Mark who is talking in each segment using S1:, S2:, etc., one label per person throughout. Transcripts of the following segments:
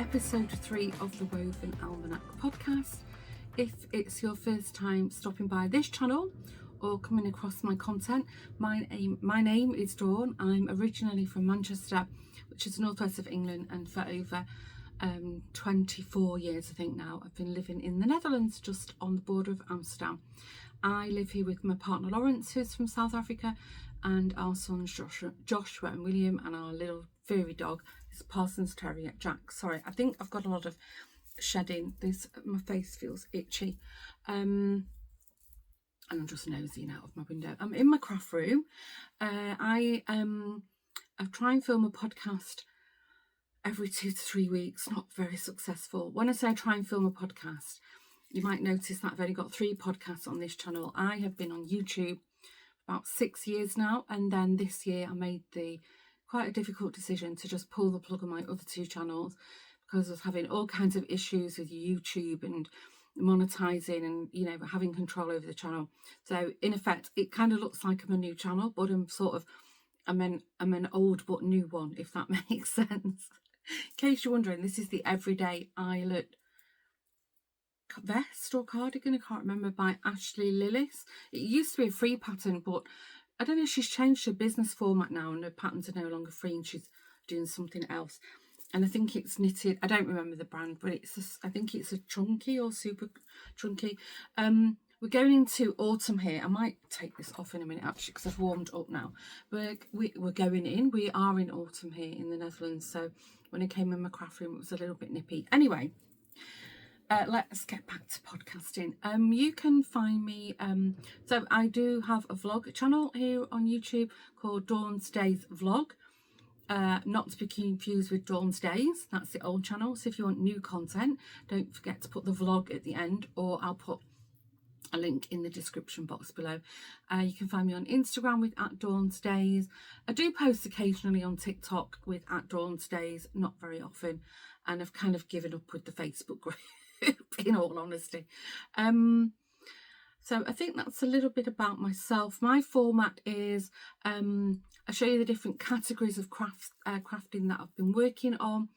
S1: episode 3 of the Woven Almanac podcast. If it's your first time stopping by this channel or coming across my content, my name is Dawn. I'm originally from Manchester, which is northwest of England, and for over 24 years I think now I've been living in the Netherlands, just on the border of Amsterdam. I live here with my partner Lawrence, who's from South Africa, and our sons Joshua and William, and our little furry dog is Parsons Terrier Jack. Sorry, I think I've got a lot of shedding. My face feels itchy, and I'm just nosing out of my window. I'm in my craft room. I try and film a podcast every 2 to 3 weeks. Not very successful. When I say I try and film a podcast, you might notice that I've only got 3 podcasts on this channel. I have been on YouTube about 6 years now, and then this year I made quite a difficult decision to just pull the plug on my other 2 channels because I was having all kinds of issues with YouTube and monetizing and, you know, having control over the channel. So in effect, it kind of looks like I'm a new channel, but I'm an old but new one, if that makes sense. In case you're wondering, this is the Everyday Eyelet vest or cardigan, I can't remember, by Ashley Lillis. It used to be a free pattern, but I don't know, she's changed her business format now and her patterns are no longer free and she's doing something else. And I think it's knitted, I don't remember the brand, but I think it's a chunky or super chunky. We're going into autumn here. I might take this off in a minute actually because I've warmed up now. We're going in. We are in autumn here in the Netherlands. So when I came in my craft room, it was a little bit nippy. Anyway, let's get back to podcasting. You can find me, so I do have a vlog channel here on YouTube called Dawn's Days Vlog, not to be confused with Dawn's Days. That's the old channel. So if you want new content, don't forget to put the vlog at the end, or I'll put a link in the description box below. You can find me on Instagram with @DawnsDays. I do post occasionally on TikTok with @DawnsDays, not very often, and I've kind of given up with the Facebook group in all honesty. So I think that's a little bit about myself. My format is I show you the different categories of crafting that I've been working on,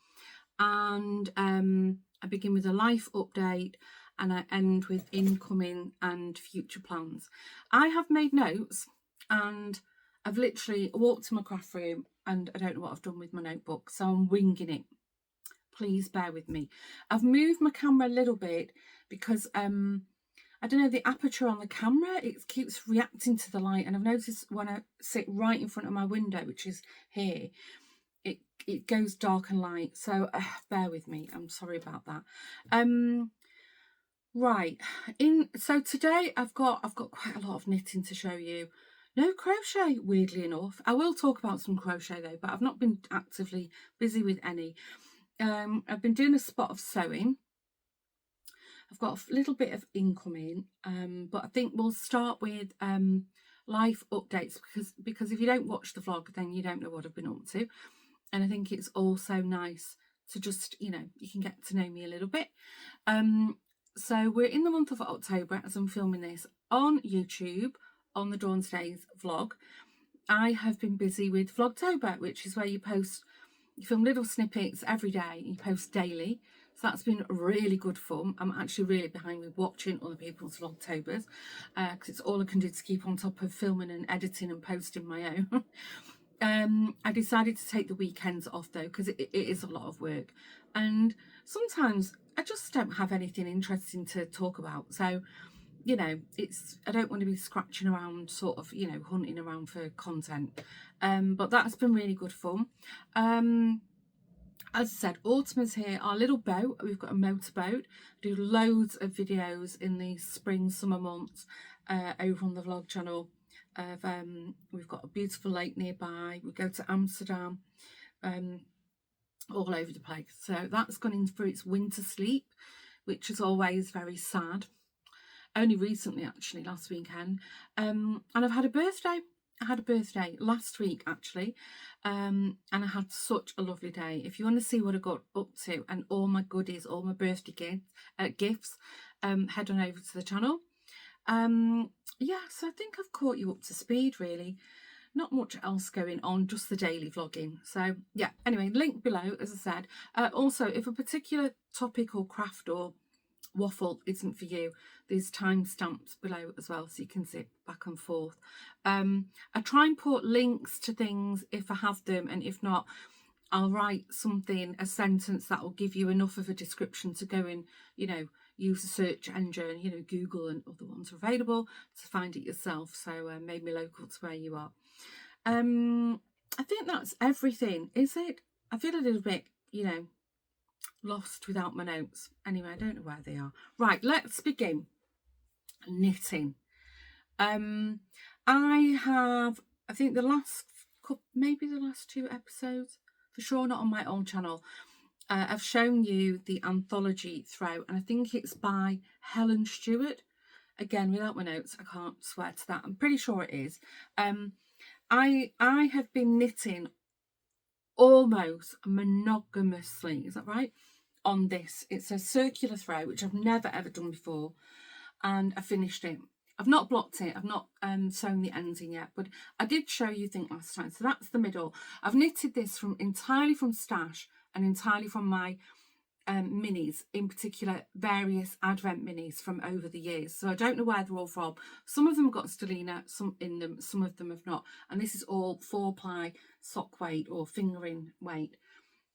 S1: and I begin with a life update and I end with incoming and future plans. I have made notes and I've literally walked to my craft room and I don't know what I've done with my notebook, so I'm winging it. Please bear with me. I've moved my camera a little bit because I don't know, the aperture on the camera, it keeps reacting to the light, and I've noticed when I sit right in front of my window, which is here, it goes dark and light, so bear with me. I'm sorry about that. Right, so today I've got quite a lot of knitting to show you. No crochet, weirdly enough. I will talk about some crochet though, but I've not been actively busy with any. I've been doing a spot of sewing. I've got a little bit of incoming, but I think we'll start with life updates because if you don't watch the vlog, then you don't know what I've been up to. And I think it's also nice to just, you know, you can get to know me a little bit. So we're in the month of October as I'm filming this on YouTube on the Dawn's Days vlog. I have been busy with Vlogtober, which is where you film little snippets every day, you post daily. So that's been really good fun. I'm actually really behind with watching other people's Vlogtobers because it's all I can do to keep on top of filming and editing and posting my own. I decided to take the weekends off though because it is a lot of work, and sometimes I just don't have anything interesting to talk about. So, you know, I don't want to be scratching around, sort of, you know, hunting around for content. But that's been really good fun. As I said, autumn is here. Our little boat, we've got a motorboat. Do loads of videos in the spring, summer months over on the vlog channel. We've got a beautiful lake nearby. We go to Amsterdam, all over the place. So that's gone in for its winter sleep, which is always very sad. Only recently, actually, last weekend. And I've had a birthday. I had a birthday last week, actually. And I had such a lovely day. If you want to see what I got up to and all my goodies, all my birthday gifts, head on over to the channel. Yeah, so I think I've caught you up to speed, really. not much else going on, just the daily vlogging. So yeah, anyway, link below, as I said. Also, if a particular topic or craft or waffle isn't for you, there's timestamps below as well, so you can zip back and forth. I try and put links to things if I have them, and if not, I'll write something, a sentence that will give you enough of a description to go and, you know, use a search engine, you know, Google and other ones are available to find it yourself. So made me local to where you are. I think that's everything, is it? I feel a little bit, you know, lost without my notes. Anyway, I don't know where they are. Right, let's begin. Knitting. I think the last couple, maybe the last 2 episodes, for sure not on my own channel, I've shown you the anthology throw, and I think it's by Helen Stewart. Again, without my notes, I can't swear to that. I'm pretty sure it is. I have been knitting almost monogamously, is that right, on this. It's a circular throw, which I've never ever done before, and I finished it. I've not blocked it, I've not sewn the ends in yet, but I did show you, think, last time. So that's the middle. I've knitted this from entirely from stash and entirely from my minis, in particular various advent minis from over the years. So I don't know where they're all from. Some of them have got stellina, some in them, some of them have not. And this is all 4-ply sock weight or fingering weight.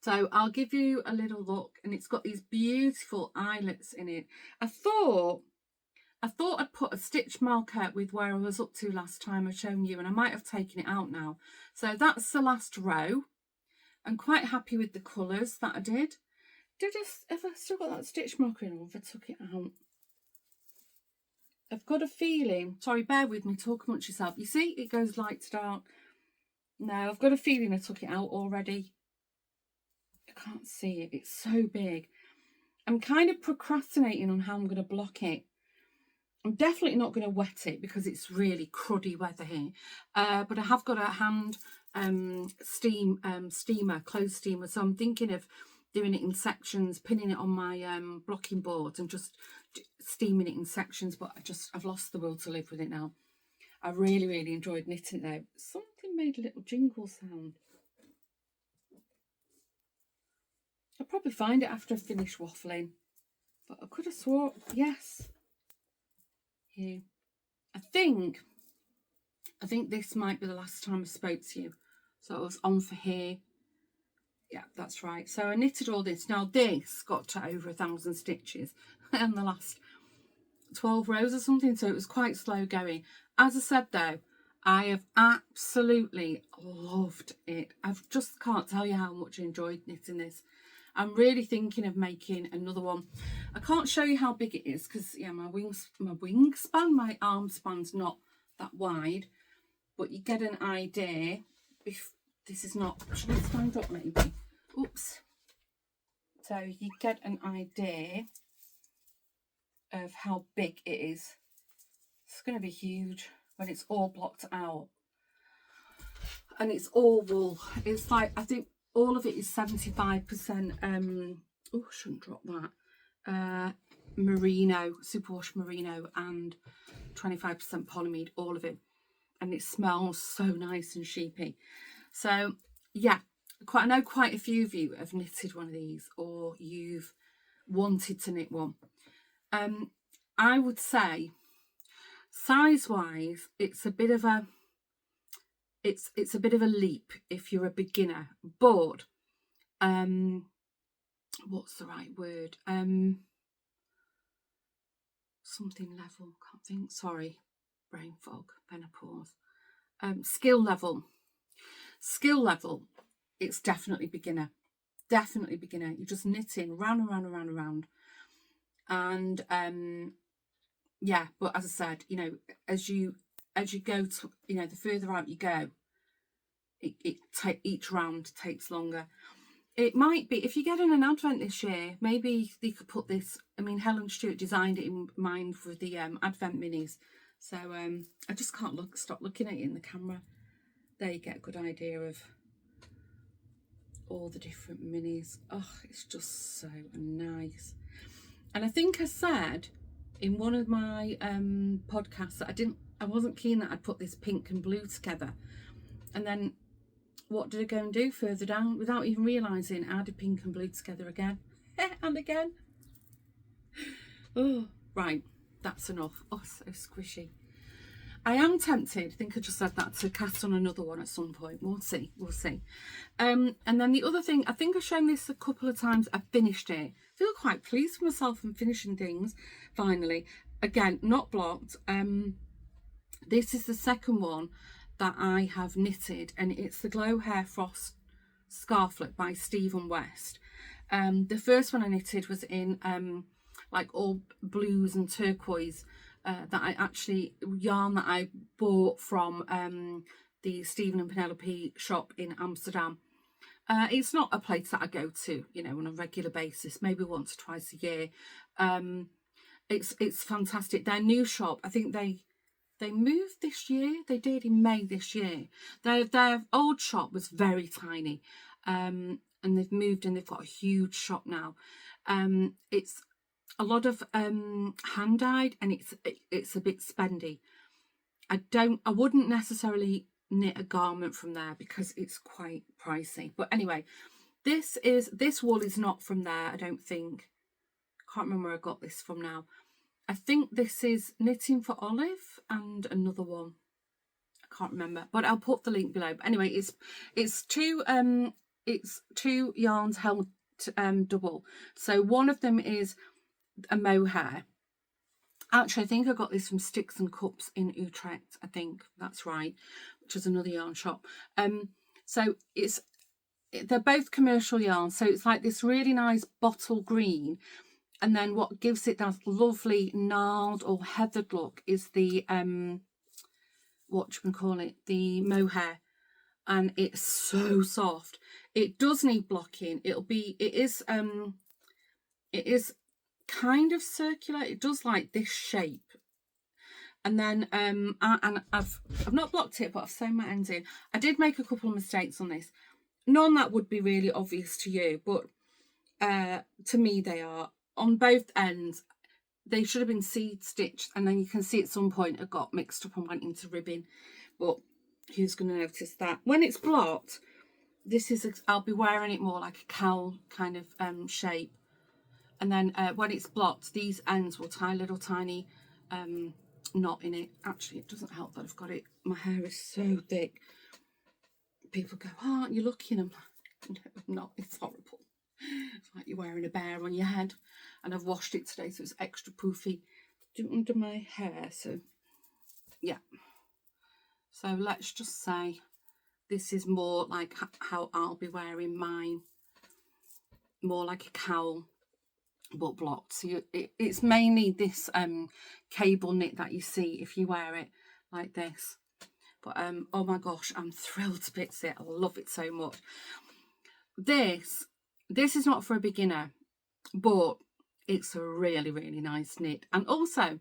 S1: So I'll give you a little look, and it's got these beautiful eyelets in it. I thought I'd put a stitch marker with where I was up to last time I've shown you, and I might have taken it out now. So that's the last row. I'm quite happy with the colours that I did. Have I still got that stitch marker in, or have I took it out? I've got a feeling, sorry, bear with me, talk amongst yourself. You see, it goes light to dark. No, I've got a feeling I took it out already. I can't see it, it's so big. I'm kind of procrastinating on how I'm going to block it. I'm definitely not going to wet it because it's really cruddy weather here. But I have got a hand steamer, clothes steamer. So I'm thinking of doing it in sections, pinning it on my blocking board and just steaming it in sections. But I've lost the will to live with it now. I really, really enjoyed knitting it though. Something made a little jingle sound. I'll probably find it after I finish waffling. But I could have swore, yes. Here. I think this might be the last time I spoke to you. So I was on for here. Yeah, that's right. So I knitted all this. Now this got to over 1,000 stitches in the last 12 rows or something. So it was quite slow going. As I said though, I have absolutely loved it. I just can't tell you how much I enjoyed knitting this. I'm really thinking of making another one. I can't show you how big it is because, yeah, my arm span's not that wide, but you get an idea. If this is not, should I stand up maybe? Oops. So you get an idea of how big it is. It's going to be huge when it's all blocked out. And it's all wool. It's like, I think, all of it is 75%, oh, I shouldn't drop that, merino, superwash merino, and 25% polyamide, all of it. And it smells so nice and sheepy. So, yeah, I know quite a few of you have knitted one of these, or you've wanted to knit one. I would say, size-wise, it's a bit of a leap if you're a beginner, but what's the right word? Something level, can't think, sorry, brain fog, menopause. Skill level, it's definitely beginner. You're just knitting round and round and round and round. And yeah, but as I said, you know, as you go to, you know, the further out you go, each round takes longer. It might be, if you're getting an advent this year, maybe they could put this, I mean, Helen Stewart designed it in mind for the advent minis. So I just can't stop looking at it in the camera. There you get a good idea of all the different minis. Oh, it's just so nice. And I think I said in one of my podcasts that I wasn't keen that I'd put this pink and blue together. And then what did I go and do further down? Without even realising, I added pink and blue together again. And again. Oh, right. That's enough. Oh, so squishy. I am tempted, I think I just said that, to cast on another one at some point. We'll see. We'll see. And then the other thing, I think I've shown this a couple of times. I finished it. I feel quite pleased with myself and finishing things, finally. Again, not blocked. This is the second one that I have knitted, and it's the Glow Hair Frost Scarflet by Stephen West. The first one I knitted was in like all blues and turquoise, that I actually, yarn that I bought from the Stephen and Penelope shop in Amsterdam. It's not a place that I go to, you know, on a regular basis, maybe once or twice a year. It's fantastic. Their new shop, I think they moved this year. They did in May this year. Their old shop was very tiny, and they've moved and they've got a huge shop now. It's a lot of hand dyed, and it's a bit spendy. I wouldn't necessarily knit a garment from there because it's quite pricey. But anyway, this wool is not from there, I don't think. Can't remember where I got this from now. I think this is Knitting for Olive and another one. I can't remember, but I'll put the link below. But anyway, it's two yarns held double. So one of them is a mohair. Actually, I think I got this from Sticks and Cups in Utrecht. I think that's right, which is another yarn shop. So they're both commercial yarns. So it's like this really nice bottle green. And then what gives it that lovely gnarled or heathered look is the, what you can call it, the mohair. And it's so soft. It does need blocking. It is kind of circular. It does like this shape. And then, I've not blocked it, but I've sewn my ends in. I did make a couple of mistakes on this. None that would be really obvious to you, but to me they are. On both ends, they should have been seed stitched, and then you can see at some point it got mixed up and went into ribbing. But who's going to notice that? When it's blocked, I'll be wearing it more like a cowl kind of shape. And then when it's blocked, these ends will tie a little tiny knot in it. Actually, it doesn't help that I've got it. My hair is so thick. People go, oh, aren't you lucky? And I'm like, no, I'm not. It's horrible. It's like you're wearing a bear on your head. And I've washed it today, so it's extra poofy under my hair. So, yeah. So let's just say this is more like how I'll be wearing mine. More like a cowl, but blocked. So it's mainly this cable knit that you see if you wear it like this. But oh my gosh, I'm thrilled to bits it. I love it so much. This is not for a beginner, but it's a really, really nice knit. And also,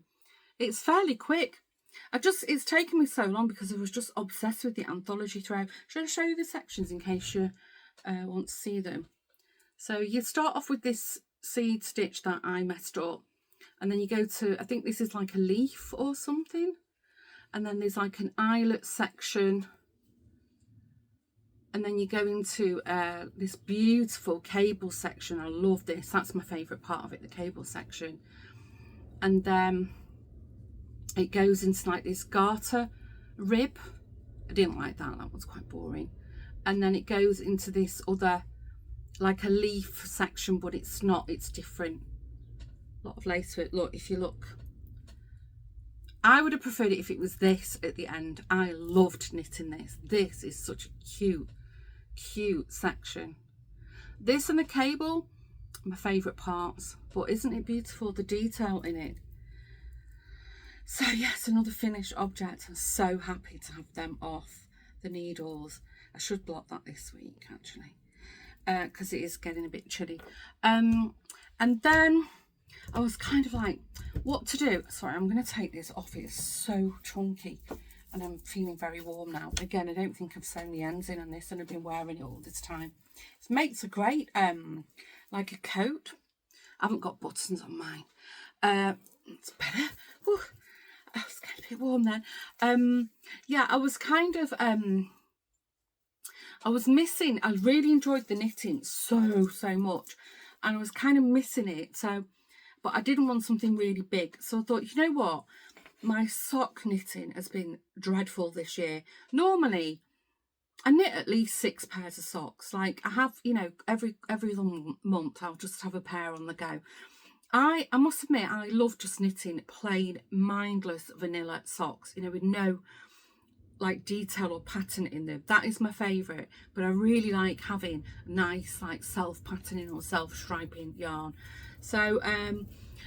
S1: it's fairly quick. It's taken me so long because I was just obsessed with the anthology thread. Should I show you the sections in case you want to see them? So you start off with this seed stitch that I messed up. And then you go to, I think this is like a leaf or something. And then there's like an eyelet section. And then you go into this beautiful cable section. I love this. That's my favourite part of it, the cable section. And then it goes into like this garter rib. I didn't like that. That was quite boring. And then it goes into this other, like a leaf section, but it's not. It's different. A lot of lace to it. Look, if you look. I would have preferred it if it was this at the end. I loved knitting this. This is such a cute section. This and the cable, my favourite parts. But isn't it beautiful, the detail in it? So yes, another finished object. I'm so happy to have them off the needles. I should block that this week actually, because it is getting a bit chilly. And then I was kind of like, what to do? Sorry, I'm going to take this off. It's so chunky and I'm feeling very warm now. Again, I don't think I've sewn the ends in on this, and I've been wearing it all this time. It makes a great, like a coat. I haven't got buttons on mine. It's better. Whew. I was getting a bit warm then. Yeah, I was kind of I was missing, I really enjoyed the knitting so much, and I was kind of missing it. So, but I didn't want something really big, so I thought, you know what, my sock knitting has been dreadful this year. Normally I knit at least 6 pairs of socks. Like, I have, you know, every other month I'll just have a pair on the go. I must admit, I love just knitting plain mindless vanilla socks, you know, with no like detail or pattern in them. That is my favourite. But I really like having nice like self patterning or self striping yarn. So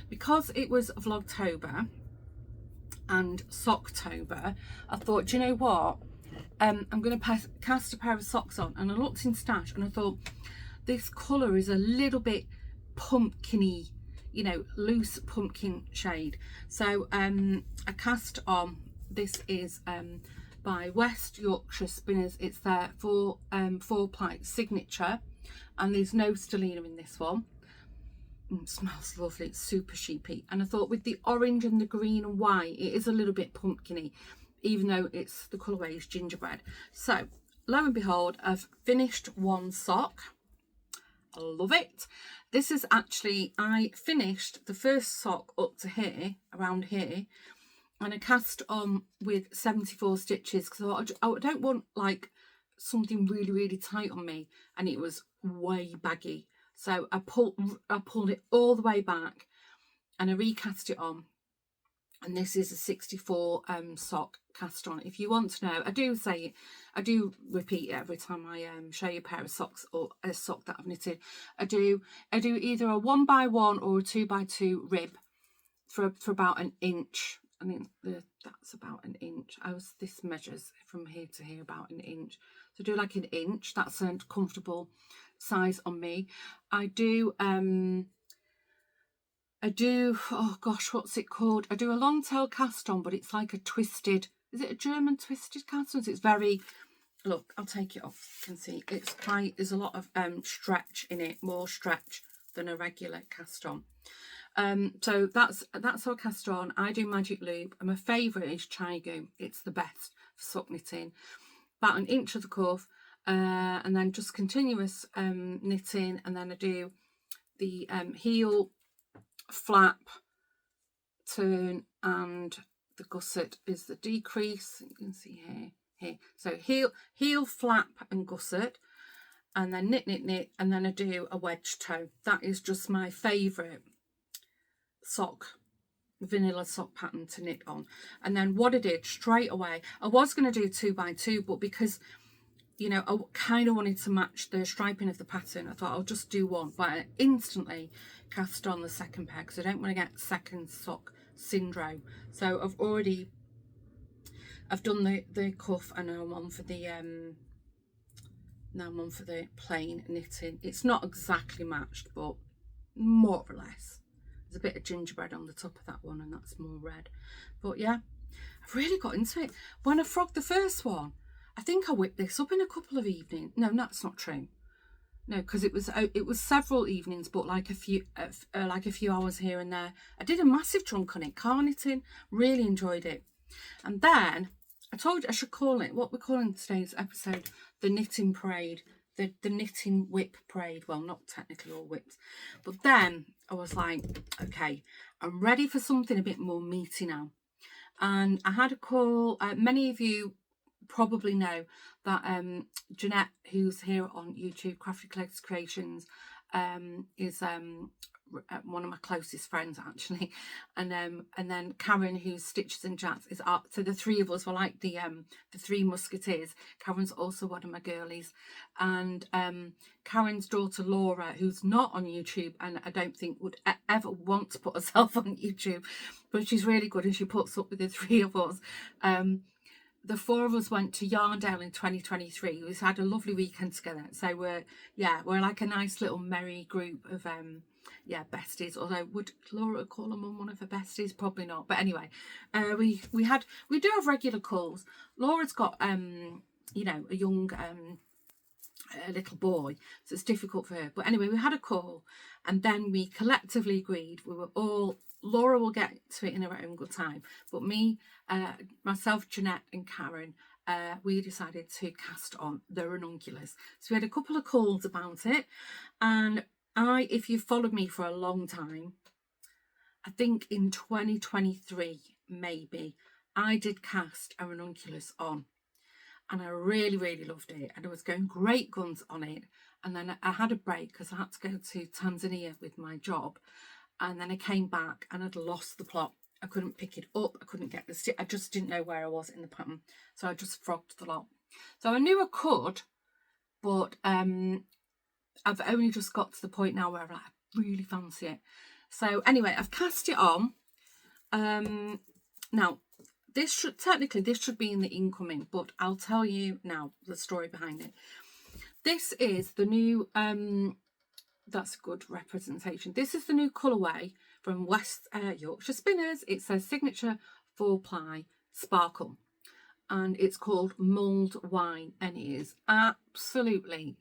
S1: because it was Vlogtober and Socktober, I thought, do you know what, I'm going to cast a pair of socks on. And I looked in Stash and I thought, this colour is a little bit pumpkiny, you know, loose pumpkin shade. So I cast on, this is by West Yorkshire Spinners. It's their 4-ply signature, and there's no stellina in this one. It smells lovely, it's super sheepy. And I thought with the orange and the green and white, it is a little bit pumpkiny, even though it's the colourway is gingerbread. So lo and behold, I've finished one sock. I love it. This is actually, I finished the first sock up to here, around here, and I cast on with 74 stitches because I don't want like something really tight on me, and it was way baggy. So I pulled it all the way back and I recast it on. And this is a 64 sock cast on. If you want to know, I do repeat it every time I show you a pair of socks or a sock that I've knitted. I do either a 1x1 or a 2x2 rib for about an inch. I mean, that's about an inch. This measures from here to here about an inch. So do like an inch. That's a comfortable size on me. I do, oh gosh, what's it called? I do a long tail cast on, but it's like a twisted, is it a German twisted cast on? It's very, look, I'll take it off. You can see it's quite, there's a lot of stretch in it, more stretch than a regular cast on. So that's how I cast on. I do magic loop, and my favourite is Chigo. It's the best for sock knitting. About an inch of the cuff, and then just continuous knitting, and then I do the heel, flap, turn, and the gusset is the decrease. You can see here. So heel, flap, and gusset, and then knit, and then I do a wedge toe. That is just my favourite vanilla sock pattern to knit on. And then what I did straight away, I was going to do 2x2, but because, you know, I kind of wanted to match the striping of the pattern, I thought I'll just do one. But I instantly cast on the second pair because I don't want to get second sock syndrome. So I've done the cuff, and now I'm on for the plain knitting. It's not exactly matched, but more or less. There's a bit of gingerbread on the top of that one, and that's more red. But yeah, I've really got into it. When I frogged the first one, I think I whipped this up in a couple of evenings. No, that's not true. No, because it was several evenings, but like a few hours here and there. I did a massive chunk on it, car knitting. Really enjoyed it. And then I told you I should call it, what we're calling today's episode, the knitting parade. The knitting WIP parade. Well, not technically all WIPs, but then I was like, okay, I'm ready for something a bit more meaty now. And I had a call. Many of you probably know that Jeanette, who's here on YouTube, Crafty Creations, is one of my closest friends actually, and then Karen, who's Stitches and Jats, is up. So the three of us were like the three musketeers. Karen's also one of my girlies, and Karen's daughter Laura, who's not on YouTube and I don't think would ever want to put herself on YouTube, but she's really good and she puts up with the three of us. The four of us went to Yarndale in 2023. We've had a lovely weekend together. So we're like a nice little merry group of besties. Although would Laura call them one of her besties? Probably not. But anyway, we do have regular calls. Laura's got you know, a young a little boy, so it's difficult for her. But anyway, we had a call, and then we collectively agreed we were all Laura will get to it in her own good time, but me, myself, Jeanette and Karen, we decided to cast on the ranunculus. So we had a couple of calls about it, and if you've followed me for a long time, I think in 2023 maybe, I did cast a ranunculus on, and I really, really loved it, and I was going great guns on it. And then I had a break because I had to go to Tanzania with my job, and then I came back and I'd lost the plot. I couldn't pick it up, I couldn't get the stitch, I just didn't know where I was in the pattern, so I just frogged the lot. So I knew I could, but I've only just got to the point now where I really fancy it. So anyway, I've cast it on. Now this should be in the incoming, but I'll tell you now the story behind it. This is the new that's a good representation. This is the new colourway from West Yorkshire Spinners. It says Signature 4-ply Sparkle, and it's called Mulled Wine, and it is absolutely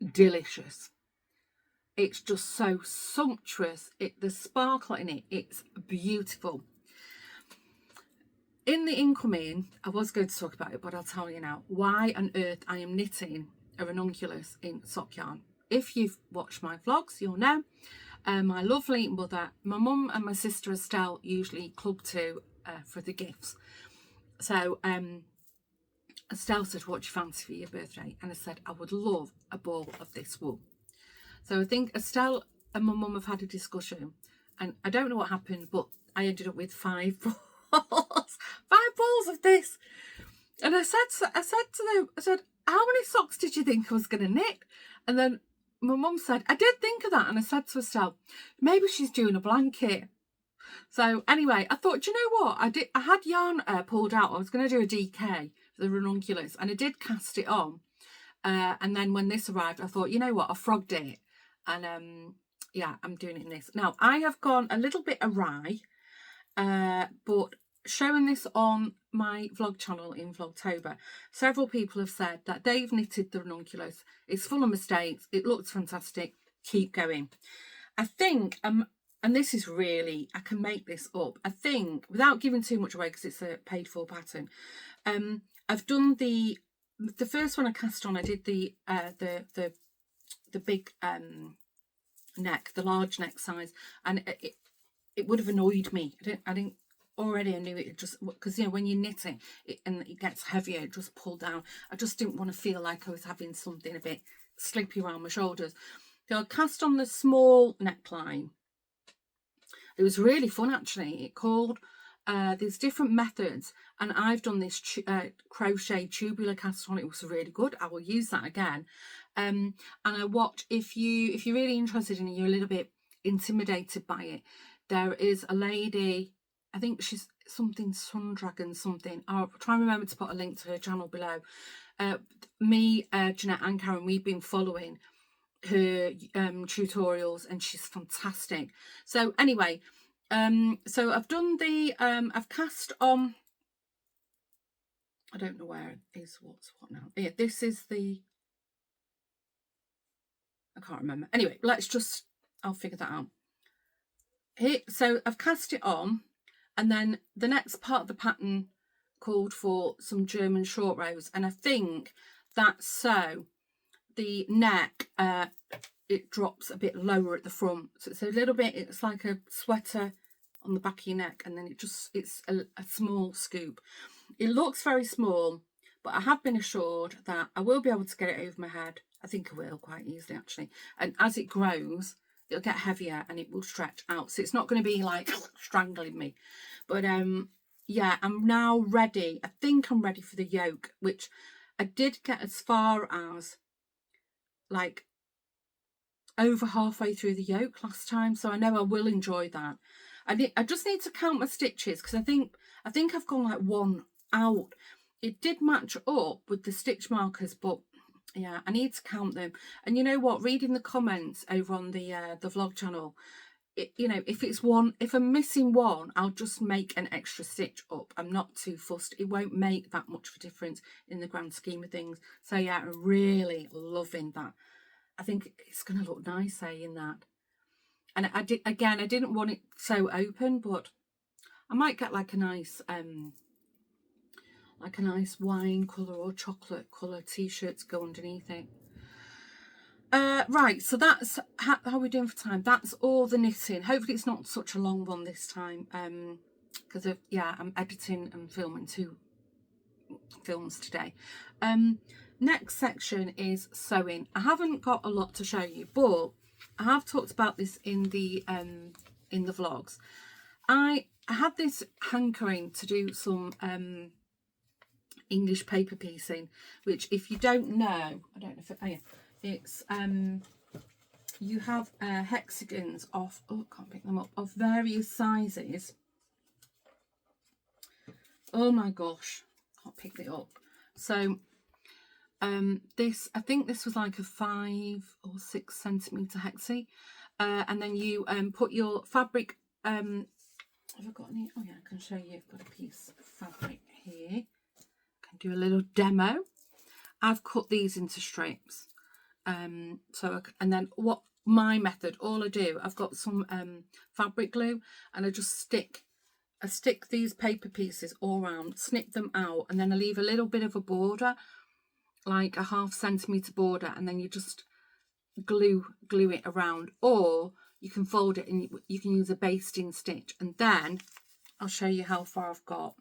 S1: delicious. It's just so sumptuous. The sparkle in it, it's beautiful. In the incoming, I was going to talk about it, but I'll tell you now why on earth I am knitting a ranunculus in sock yarn. If you've watched my vlogs, you'll know my lovely mother, my mum and my sister Estelle usually club to for the gifts. So Estelle said, what do you fancy for your birthday? And I said, I would love a ball of this wool. So I think Estelle and my mum have had a discussion, and I don't know what happened, but I ended up with 5 balls, 5 balls of this. And I said to them, I said, how many socks did you think I was going to knit? And then my mum said, I did think of that. And I said to Estelle, maybe she's doing a blanket. So anyway, I thought, do you know what? I had yarn pulled out. I was going to do a DK for the ranunculus, and I did cast it on. And then when this arrived, I thought, you know what? I frogged it. And yeah, I'm doing it in this. Now, I have gone a little bit awry, but showing this on my vlog channel in Vlogtober, several people have said that they've knitted the ranunculus. It's full of mistakes. It looks fantastic. Keep going. I think, and this is really, I can make this up. I think, without giving too much away because it's a paid for pattern, I've done the first one I cast on. I did the big neck, the large neck size, and it would have annoyed me. I didn't already. I knew it just because, you know, when you knit it and it gets heavier, it just pulled down. I just didn't want to feel like I was having something a bit slippy around my shoulders. So I cast on the small neckline. It was really fun actually. It called there's different methods, and I've done this crochet tubular cast on. It was really good. I will use that again. And I watch, if you're really interested in it, you're a little bit intimidated by it, there is a lady, I think she's something Sun Dragon something. I'll try and remember to put a link to her channel below. Me, Jeanette and Karen, we've been following her tutorials, and she's fantastic. So anyway, so I've done the I've cast on, I don't know where it is, what's what now. Yeah, this is the, I can't remember. Anyway, I'll figure that out. Here, so I've cast it on, and then the next part of the pattern called for some German short rows, and I think that's so the neck it drops a bit lower at the front, so it's a little bit, it's like a sweater on the back of your neck, and then it's a small scoop. It looks very small, but I have been assured that I will be able to get it over my head. I think I will quite easily actually, and as it grows it'll get heavier and it will stretch out, so it's not going to be like strangling me. But yeah, I'm now ready. I think I'm ready for the yoke, which I did get as far as like over halfway through the yoke last time, so I know I will enjoy that. I just need to count my stitches, because I think I've gone like 1 out. It did match up with the stitch markers, but yeah, I need to count them. And you know what, reading the comments over on the vlog channel, you know, if I'm missing one, I'll just make an extra stitch up. I'm not too fussed. It won't make that much of a difference in the grand scheme of things. So yeah, I'm really loving that. I think it's going to look nice saying that. And I didn't want it so open, but I might get like a nice wine colour or chocolate colour t-shirt to go underneath it. Right, so that's how we're doing for time. That's all the knitting. Hopefully it's not such a long one this time, because I'm editing and filming 2 films today. Next section is sewing. I haven't got a lot to show you, but I have talked about this in the vlogs. I had this hankering to do some English paper piecing, which, if you don't know, I don't know if it's you have hexagons of, can't pick them up, of various sizes. Oh my gosh, can't pick it up. So this, I think this was like a 5 or 6 centimeter hexie, and then you put your fabric. Have I got any? Oh yeah, I can show you. I've got a piece of fabric here. I can do a little demo. I've cut these into strips. And then what my method, all I do, I've got some fabric glue, and I just stick these paper pieces all around, snip them out, and then I leave a little bit of a border, like a 0.5 centimeter border, and then you just glue it around, or you can fold it and you can use a basting stitch. And then I'll show you how far I've got.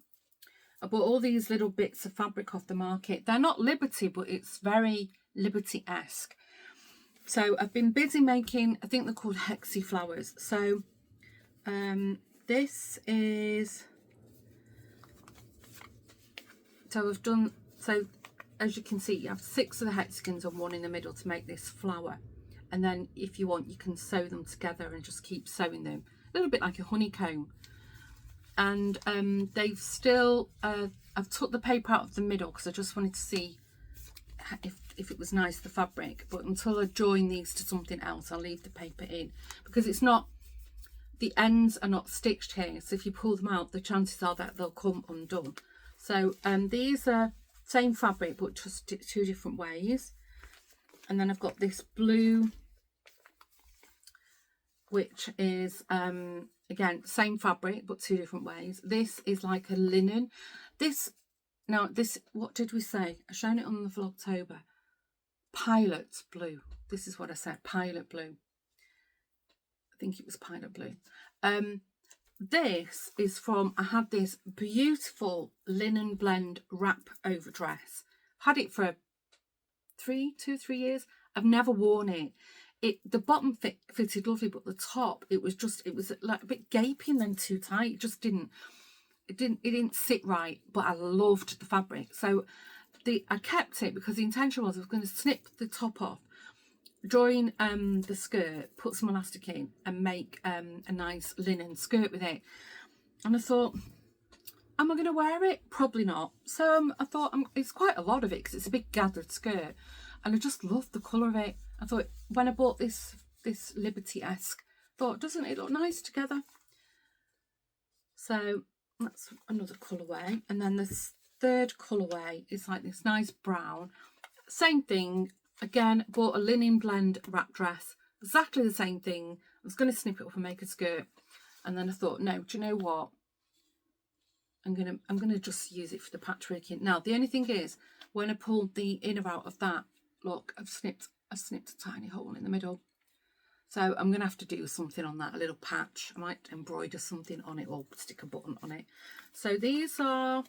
S1: I bought all these little bits of fabric off the market. They're not Liberty, but it's very Liberty-esque. So I've been busy making, I think they're called hexie flowers. So this is, so I've done, so as you can see, you have 6 of the hexagons and 1 in the middle to make this flower. And then if you want, you can sew them together and just keep sewing them, a little bit like a honeycomb. And they've still, I've took the paper out of the middle because I just wanted to see if it was nice, the fabric. But until I join these to something else, I'll leave the paper in, because it's not, the ends are not stitched here, so if you pull them out, the chances are that they'll come undone. So these are same fabric but just 2 different ways. And then I've got this blue, which is again same fabric but 2 different ways. This is like a linen. This, what did we say? I've shown it on the Vlogtober. Pilot blue. This is what I said, pilot blue. I think it was pilot blue. This is from, I had this beautiful linen blend wrap over dress. I've had it for 2 or 3 years. I've never worn it. The bottom fitted lovely, but the top, it was like a bit gapey and then too tight. It didn't sit right, but I loved the fabric. So I kept it because the intention was I was going to snip the top off, join the skirt, put some elastic in, and make a nice linen skirt with it. And I thought, am I going to wear it? Probably not. So I thought, it's quite a lot of it because it's a big gathered skirt, and I just loved the colour of it. I thought, when I bought this Liberty-esque, thought, doesn't it look nice together? So that's another colourway. And then this third colourway is like this nice brown. Same thing. Again, bought a linen blend wrap dress. Exactly the same thing. I was going to snip it up and make a skirt. And then I thought, no, do you know what? I'm gonna just use it for the patchworking. Now, the only thing is, when I pulled the inner out of that, look, I've snipped a tiny hole in the middle. So I'm going to have to do something on that, a little patch. I might embroider something on it or stick a button on it. So these are,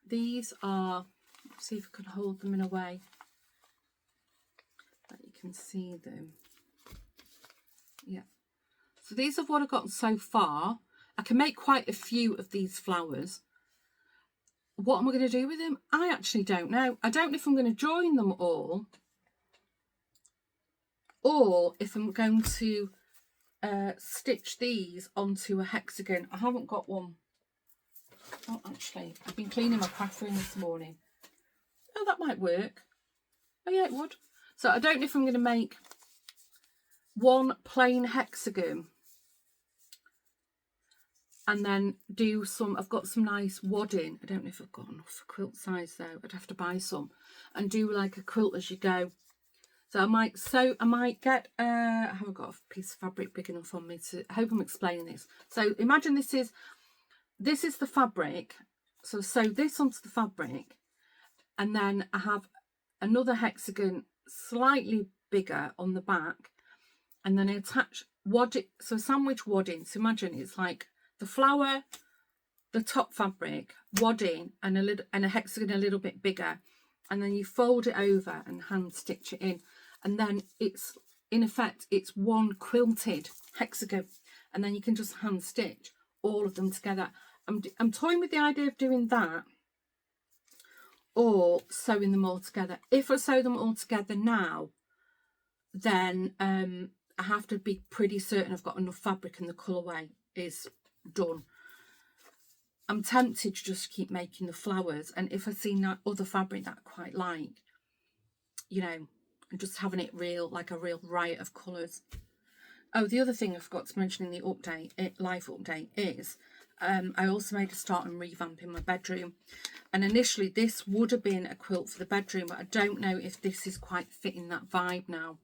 S1: let's see if I can hold them in a way that you can see them. Yeah. So these are what I've got so far. I can make quite a few of these flowers. What am I going to do with them? I actually don't know. I don't know if I'm going to join them all, or if I'm going to stitch these onto a hexagon. I haven't got one. Oh, actually, I've been cleaning my craft room this morning. Oh, that might work. Oh yeah, it would. So I don't know if I'm going to make one plain hexagon and then do some, I've got some nice wadding. I don't know if I've got enough quilt size though. I'd have to buy some and do like a quilt as you go. So I might get, I haven't got a piece of fabric big enough on me to, I hope I'm explaining this. So imagine this is the fabric. So sew this onto the fabric, and then I have another hexagon slightly bigger on the back, and then I attach wadding, so sandwich wadding. So imagine it's like the flower, the top fabric, wadding, and a hexagon a little bit bigger, and then you fold it over and hand stitch it in, and then it's, in effect, it's one quilted hexagon, and then you can just hand stitch all of them together. I'm toying with the idea of doing that, or sewing them all together. If I sew them all together now, then I have to be pretty certain I've got enough fabric and the colourway is done. I'm tempted to just keep making the flowers, and if I see other fabric that I quite like, you know, and just having it real, like a real riot of colours. Oh, the other thing I forgot to mention in the life update is I also made a start on revamping my bedroom. And initially this would have been a quilt for the bedroom, but I don't know if this is quite fitting that vibe now.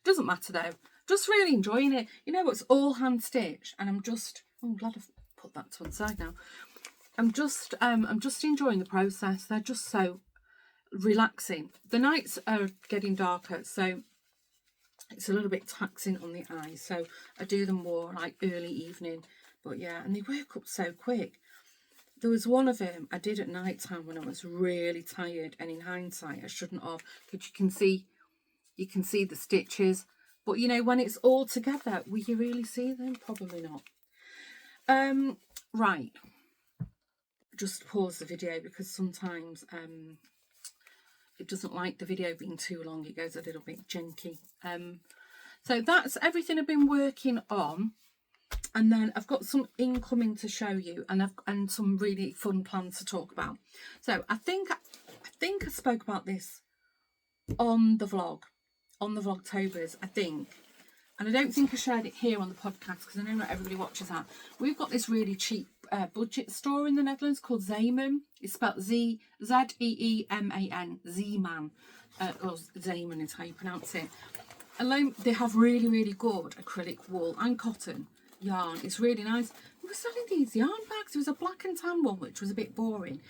S1: It doesn't matter though. Just really enjoying it. You know, it's all hand stitched, and I'm glad I've put that to one side now. I'm just enjoying the process. They're just so relaxing. The nights are getting darker, so it's a little bit taxing on the eyes, so I do them more like early evening. But yeah, and they work up so quick. There was one of them I did at night time when I was really tired, and in hindsight I shouldn't have, because you can see the stitches, but you know, when it's all together, will you really see them? Probably not. Right, just pause the video because sometimes it doesn't like the video being too long. It goes a little bit janky. So that's everything I've been working on, and then I've got some incoming to show you, and some really fun plans to talk about. So I think I spoke about this on the Vlogtobers, I think, and I don't think I shared it here on the podcast because I know not everybody watches that. We've got this really cheap budget store in the Netherlands called Zeeman. It's spelled Zeeman, Zeeman, or Zeeman is how you pronounce it. And they have really, really good acrylic wool and cotton yarn. It's really nice. We were selling these yarn bags. There was a black and tan one, which was a bit boring,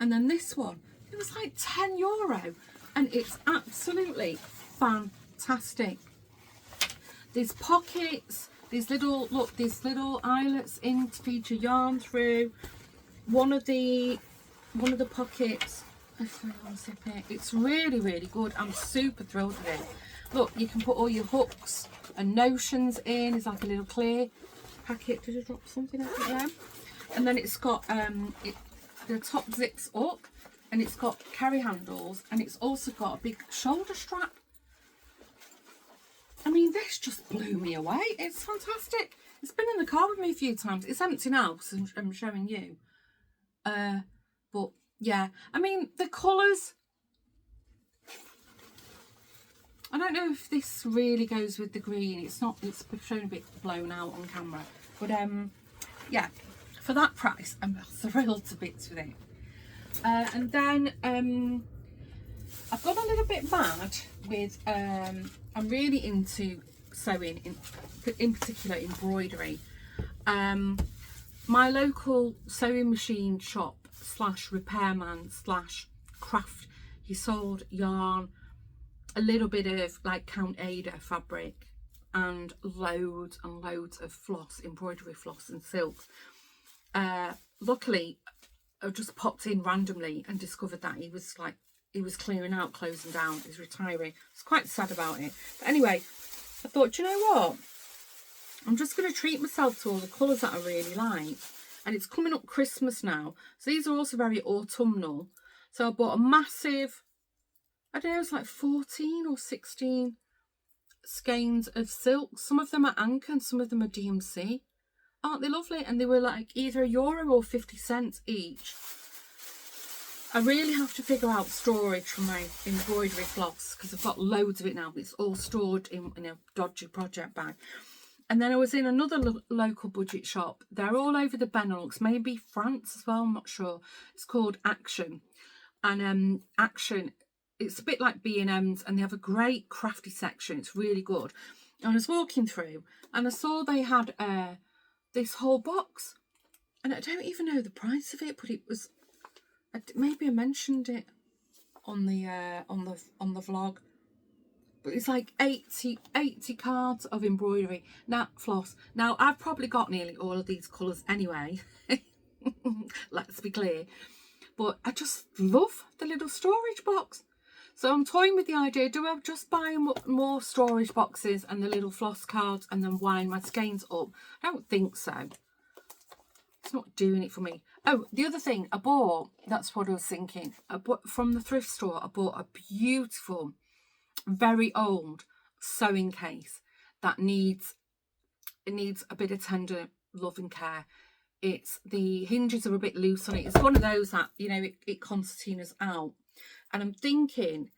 S1: and then this one, it was like €10, and it's absolutely fantastic. There's pockets, these little eyelets in to feed your yarn through. One of the pockets, if I unzip it, it's really, really good. I'm super thrilled with it. Look, you can put all your hooks and notions in. It's like a little clear packet. Did I drop something out there? And then it's got the top zips up, and it's got carry handles, and it's also got a big shoulder strap. I mean, this just blew me away. It's fantastic. It's been in the car with me a few times. It's empty now because I'm showing you. But yeah, I mean, the colours, I don't know if this really goes with the green. It's shown a bit blown out on camera. But yeah, for that price, I'm thrilled to bits with it. And then I've got a little bit mad with, I'm really into sewing, in particular embroidery. My local sewing machine shop / repairman / craft, he sold yarn, a little bit of like Count Ada fabric, and loads and loads of floss, embroidery floss and silk. Luckily, I just popped in randomly and discovered that he was clearing out, closing down, he's retiring. I was quite sad about it. But anyway, I thought, you know what? I'm just going to treat myself to all the colours that I really like. And it's coming up Christmas now. So these are also very autumnal. So I bought a massive, I don't know, it's like 14 or 16 skeins of silk. Some of them are Anchor and some of them are DMC. Aren't they lovely? And they were like either €1 or 50 cents each. I really have to figure out storage for my embroidery floss because I've got loads of it now, but it's all stored in a dodgy project bag. And then I was in another local budget shop. They're all over the Benelux, maybe France as well, I'm not sure. It's called Action. And Action it's a bit like B&M's, and they have a great crafty section. It's really good. And I was walking through and I saw they had this whole box, and I don't even know the price of it, but it was, maybe I mentioned it on the vlog, but it's like 80 cards of embroidery. Now, floss. Now, I've probably got nearly all of these colours anyway. Let's be clear. But I just love the little storage box. So I'm toying with the idea, do I just buy more storage boxes and the little floss cards and then wind my skeins up? I don't think so. It's not doing it for me. Oh, the other thing I bought, that's what I was thinking. I bought from the thrift store, I bought a beautiful, very old sewing case that needs a bit of tender love and care. The hinges are a bit loose on it. It's one of those that, you know, it concertinas out. And I'm thinking,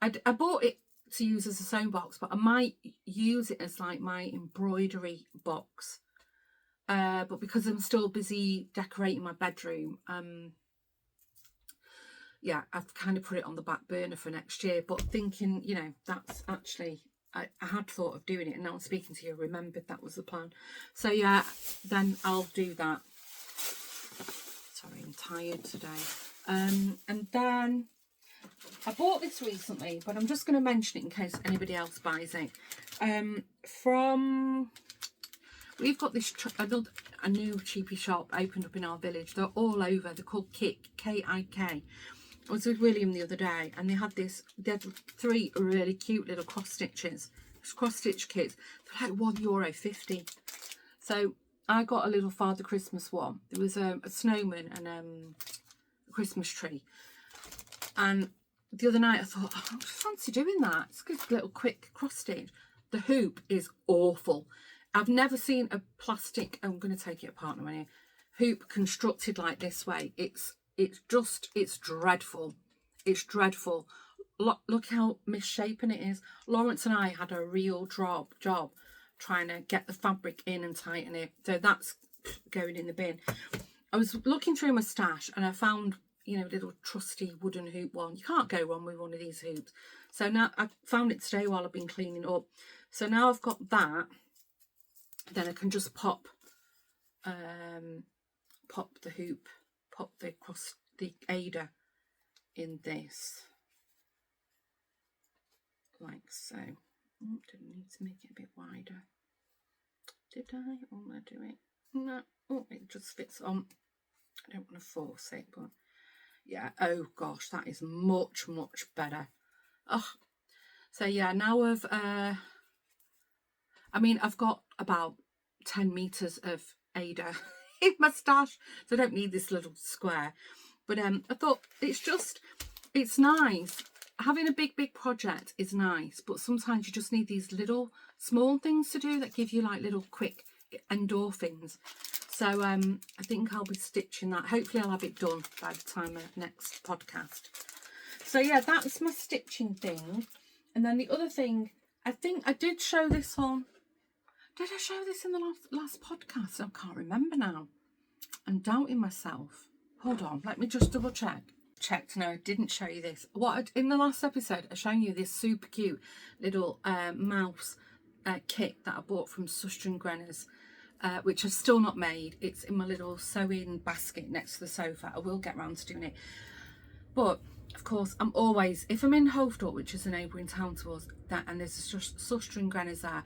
S1: I bought it to use as a sewing box, but I might use it as like my embroidery box. But because I'm still busy decorating my bedroom, yeah, I've kind of put it on the back burner for next year. But thinking, you know, that's actually, I had thought of doing it, and now I'm speaking to you, I remembered that was the plan. So yeah, then I'll do that. Sorry, I'm tired today. And then I bought this recently, but I'm just going to mention it in case anybody else buys it. We've got this a new cheapy shop opened up in our village. They're all over. They're called K-I-K. I was with William the other day, and they had 3 really cute little cross stitch kits. They're like €1.50. So I got a little Father Christmas one. There was a snowman and a Christmas tree. And the other night I thought, oh, I just fancy doing that. It's a good little quick cross stitch. The hoop is awful. I've never seen a plastic, I'm going to take it apart in a minute, hoop constructed like this way. It's dreadful. It's dreadful. Look how misshapen it is. Lawrence and I had a real job trying to get the fabric in and tighten it. So that's going in the bin. I was looking through my stash and I found, you know, a little trusty wooden hoop one. You can't go wrong with one of these hoops. So now I found it today while I've been cleaning up. So now I've got that. Then I can just pop the hoop, pop the Ada in this, like so. Oh, didn't need to make it a bit wider. Did I? Or will I do it? No. Oh, it just fits on. I don't want to force it, but yeah. Oh gosh, that is much better. Oh, so yeah. Now I've got about 10 meters of Ada in my stash, so I don't need this little square. But I thought it's nice. Having a big project is nice, but sometimes you just need these little small things to do that give you like little quick endorphins. So I think I'll be stitching that. Hopefully I'll have it done by the time of next podcast. So yeah, that's my stitching thing. And then the other thing, I think I did show this on. Did I show this in the last podcast? I can't remember now. I'm doubting myself. Hold on, let me just double check. Checked. No, I didn't show you this. In the last episode, I showed you this super cute little mouse kit that I bought from Suster & Grenner's, which I've still not made. It's in my little sewing basket next to the sofa. I will get round to doing it. But of course, I'm always, if I'm in Hoofddorp, which is a neighbouring town to us, and there's a Suster & Grenner's there,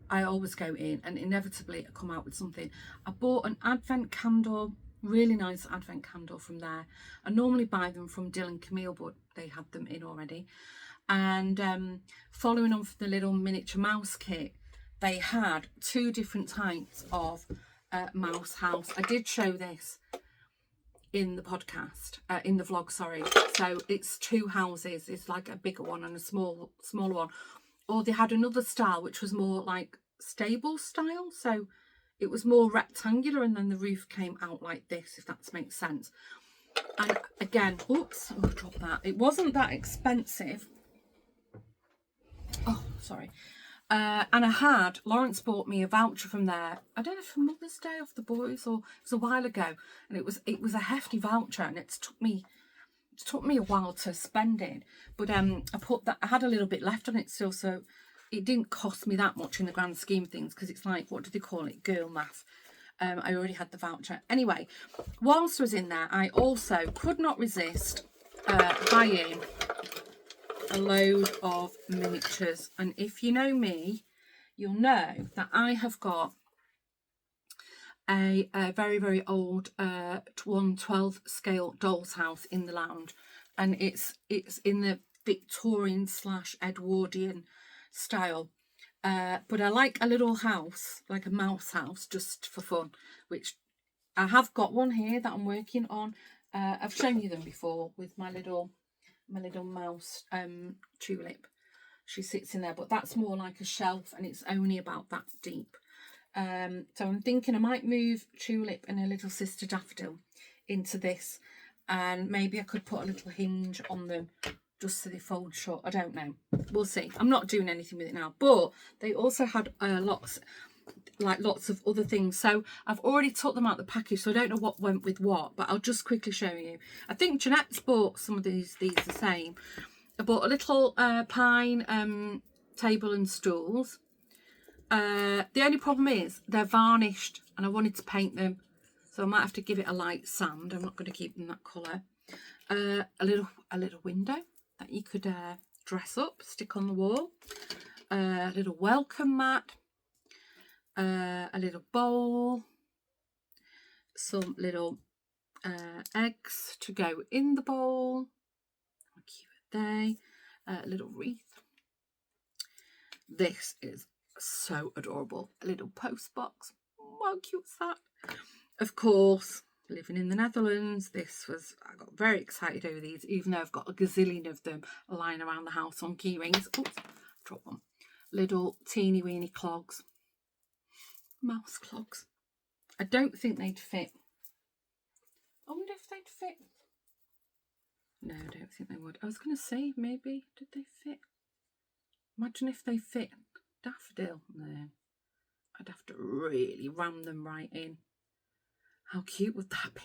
S1: I always go in, and inevitably I come out with something. I bought an advent candle, really nice advent candle from there. I normally buy them from Dylan Camille, but they had them in already. And following on from the little miniature mouse kit, they had 2 different types of mouse house. I did show this in the podcast, in the vlog, sorry. So it's 2 houses. It's like a bigger one and a smaller one. Or they had another style which was more like stable style, so it was more rectangular, and then the roof came out like this, if that makes sense. And again, oops, I dropped that. It wasn't that expensive. Oh, sorry. And Lawrence bought me a voucher from there. I don't know if for Mother's Day off the boys, or it was a while ago, and it was a hefty voucher, and it took me took me a while to spend it, but I had a little bit left on it still, so it didn't cost me that much in the grand scheme of things, because it's like, what do they call it, girl math. I already had the voucher. Anyway, whilst I was in there, I also could not resist buying a load of miniatures. And if you know me, you'll know that I have got a very, very old 1/12 scale doll's house in the lounge, and it's in the Victorian / Edwardian style, but I like a little house, like a mouse house, just for fun, which I have got one here that I'm working on. I've shown you them before with my little mouse tulip. She sits in there, but that's more like a shelf, and it's only about that deep. So I'm thinking I might move Tulip and her little sister Daffodil into this, and maybe I could put a little hinge on them just so they fold shut. I don't know. We'll see. I'm not doing anything with it now, but they also had lots of other things. So I've already took them out the package, so I don't know what went with what, but I'll just quickly show you. I think Jeanette's bought some of these the same. I bought a little pine table and stools. The only problem is they're varnished, and I wanted to paint them, so I might have to give it a light sand. I'm not going to keep them that colour. A little window that you could dress up, stick on the wall. A little welcome mat. A little bowl. Some little eggs to go in the bowl. How cute are they? A little wreath. This is so adorable. A little post box. How cute is that? Of course, living in the Netherlands, I got very excited over these, even though I've got a gazillion of them lying around the house on key rings. Oops, drop one. Little teeny weeny clogs. Mouse clogs. I don't think they'd fit. I wonder if they'd fit. No, I don't think they would. I was going to say, maybe, did they fit? Imagine if they fit Daffodil. No, I'd have to really ram them right in. How cute would that be?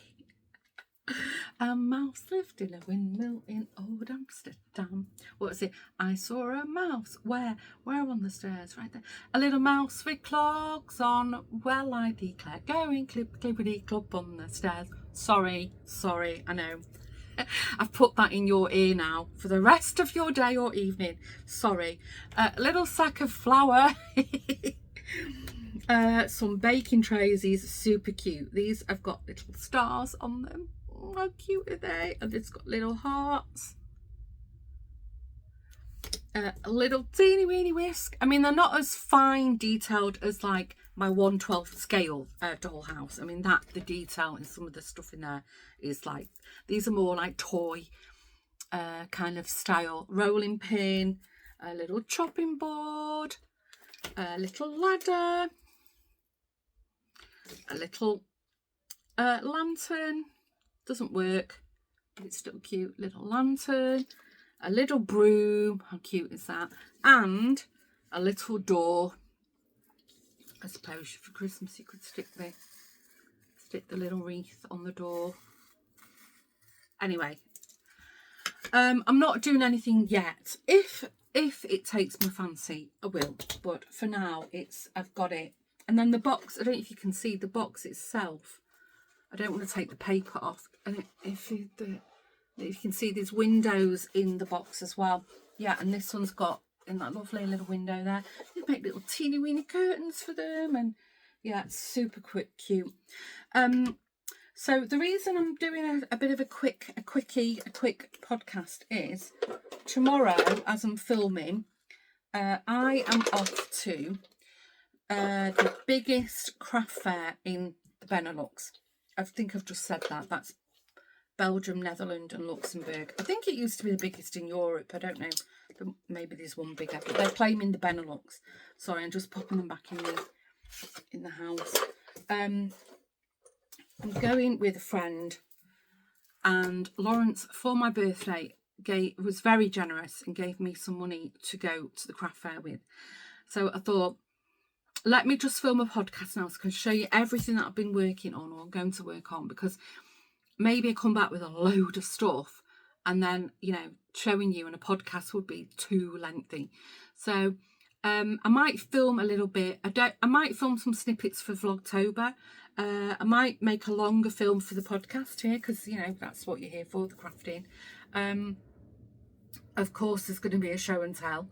S1: A mouse lived in a windmill in old Amsterdam. What is it? I saw a mouse. Where on the stairs? Right there. A little mouse with clogs on. Well, I declare. Going clippity clop on the stairs. Sorry, I know. I've put that in your ear now for the rest of your day or evening. Sorry. A little sack of flour. Some baking trays. These are super cute. These have got little stars on them. Oh, how cute are they? And it's got little hearts. A little teeny weeny whisk. I mean, they're not as fine detailed as like my 1/12 scale dollhouse. I mean, the detail in some of the stuff in there is like, these are more like toy kind of style. Rolling pin, a little chopping board, a little ladder, a little lantern. Doesn't work, but it's still cute. Little lantern, a little broom. How cute is that? And a little door. I suppose for Christmas you could stick the little wreath on the door. Anyway, I'm not doing anything yet. If it takes my fancy, I will. But for now, I've got it. And then the box, I don't know if you can see the box itself. I don't want to take the paper off. And if you can see, there's windows in the box as well. Yeah, and this one's got, in that lovely little window there, you make little teeny weeny curtains for them, and yeah, it's super cute. So the reason I'm doing a bit of a quick podcast is tomorrow, as I'm filming, I am off to the biggest craft fair in the Benelux. I think I've just said that. That's Belgium, Netherlands and Luxembourg. I think it used to be the biggest in Europe. I don't know. Maybe there's one bigger. But they're claiming the Benelux. Sorry, I'm just popping them back in the house. I'm going with a friend. And Lawrence, for my birthday, was very generous and gave me some money to go to the craft fair with. So I thought, let me just film a podcast now so I can show you everything that I've been working on or going to work on, because maybe I come back with a load of stuff and then, you know, showing you in a podcast would be too lengthy. So I might film a little bit. I might film some snippets for Vlogtober. I might make a longer film for the podcast here, because, you know, that's what you're here for, the crafting. Of course, there's going to be a show and tell.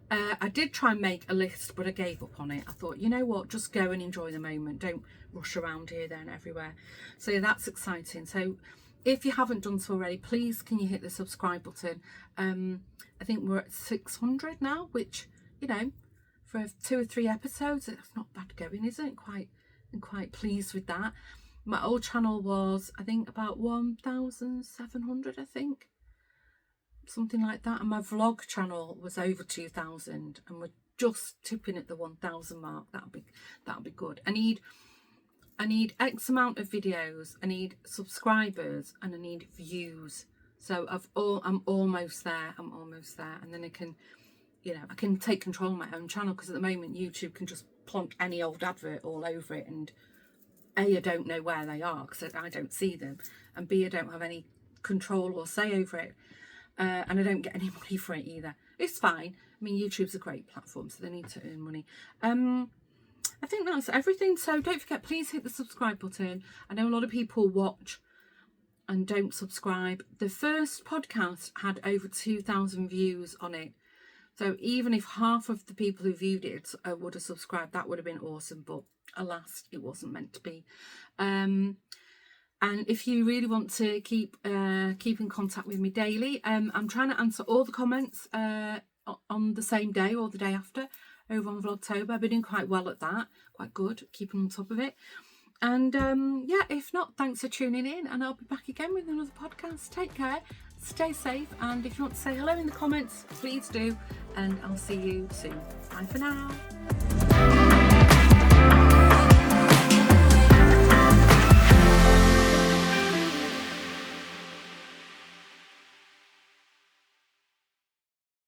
S1: I did try and make a list, but I gave up on it. I thought, you know what, just go and enjoy the moment. Don't rush around here, there and everywhere. So yeah, that's exciting. So if you haven't done so already, please can you hit the subscribe button. I think we're at 600 now, which, you know, for 2 or 3 episodes, it's not bad going, is it? I'm quite pleased with that. My old channel was, I think, about 1,700, I think. Something like that. And my vlog channel was over 2,000, and we're just tipping at the 1,000 mark. That'll be good. I need X amount of videos, I need subscribers, and I need views. So I'm almost there. And then I can, you know, I can take control of my own channel, because at the moment YouTube can just plonk any old advert all over it, and A, I don't know where they are because I don't see them, and B, I don't have any control or say over it, and I don't get any money for it either. It's fine. I mean, YouTube's a great platform, so they need to earn money. I think that's everything. So don't forget, please hit the subscribe button. I know a lot of people watch and don't subscribe. The first podcast had over 2,000 views on it. So even if half of the people who viewed it would have subscribed, that would have been awesome. But alas, it wasn't meant to be. And if you really want to keep in contact with me daily, I'm trying to answer all the comments on the same day or the day after over on Vlogtober. I've been doing quite well at that, quite good, keeping on top of it. And yeah, if not, thanks for tuning in, and I'll be back again with another podcast. Take care, stay safe, and if you want to say hello in the comments, please do, and I'll see you soon. Bye for now.